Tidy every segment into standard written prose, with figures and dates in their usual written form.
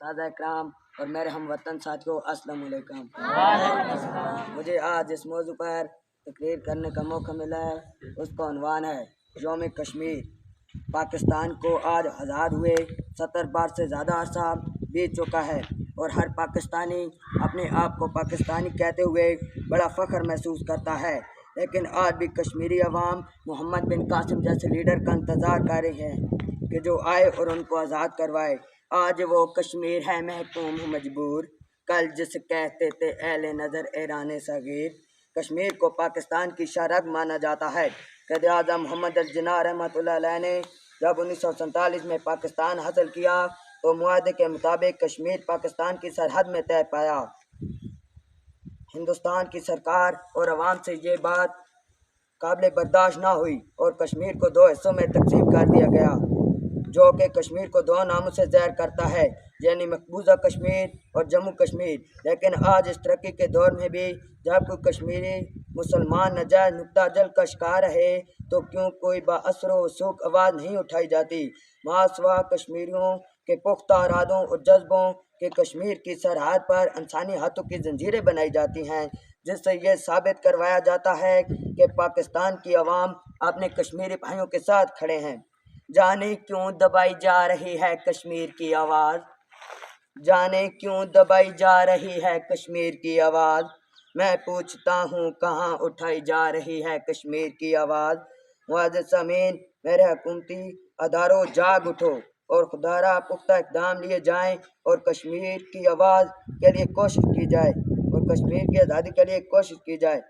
सादा इकराम और मेरे हम वतन साथियों, अस्सलाम वालेकुम। मुझे आज इस मौजू पर तकरीर करने का मौका मिला है। उसका उन्वान है यौम कश्मीर। पाकिस्तान को आज आज़ाद हुए 70 बार से ज़्यादा अरसा बीत चुका है और हर पाकिस्तानी अपने आप को पाकिस्तानी कहते हुए बड़ा फ़ख्र महसूस करता है। लेकिन आज भी कश्मीरी अवाम मोहम्मद बिन कासिम जैसे लीडर का इंतज़ार कर रही है कि जो आए और उनको आज़ाद करवाए। आज वो कश्मीर है महकूम मजबूर, कल जिस कहते थे अहले नज़र ऐरान सगीर। कश्मीर को पाकिस्तान की शरग माना जाता है। क़ायद आज़म मोहम्मद अली जिन्ना रहमतुल्लाह अलैह ने जब 1947 में पाकिस्तान हासिल किया तो मुआहदे के मुताबिक कश्मीर पाकिस्तान की सरहद में तय पाया। हिंदुस्तान की सरकार और अवाम से ये बात काबिल बर्दाश्त ना हुई और कश्मीर को 2 हिस्सों में तकसीम कर दिया गया, जो कि कश्मीर को 2 नामों से ज़ैर करता है, यानी मकबूजा कश्मीर और जम्मू कश्मीर। लेकिन आज इस तरक्की के दौर में भी जब कोई कश्मीरी मुसलमान नजायज़ नुक्ताचल का शिकार है तो क्यों कोई बाअसर व सूख आवाज़ नहीं उठाई जाती। मासवा कश्मीरियों के पुख्ता इरादों और जज्बों के कश्मीर की सरहद पर इंसानी हाथों की जंजीरें बनाई जाती हैं, जिससे ये साबित करवाया जाता है कि पाकिस्तान की आवाम अपने कश्मीरी भाइयों के साथ खड़े हैं। जाने क्यों दबाई जा रही है कश्मीर की आवाज़, जाने क्यों दबाई जा रही है कश्मीर की आवाज़। मैं पूछता हूँ कहाँ उठाई जा रही है कश्मीर की आवाज़। मुअज़्ज़िज़ सामीन, मेरे हुकूमती अदारों जाग उठो और खुदारा पुख्ता इक़दाम लिए जाएँ और कश्मीर की आवाज़ के लिए कोशिश की जाए और कश्मीर की आज़ादी के लिए कोशिश की जाए।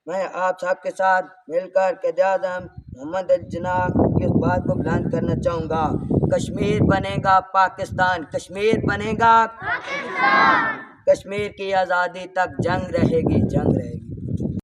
मैं आप सब के साथ मिलकर क़ायद आज़म मोहम्मद अली जिन्ना की उस बात को बुलंद करना चाहूँगा, कश्मीर बनेगा पाकिस्तान, कश्मीर बनेगा पाकिस्तान। कश्मीर की आज़ादी तक जंग रहेगी, जंग रहेगी।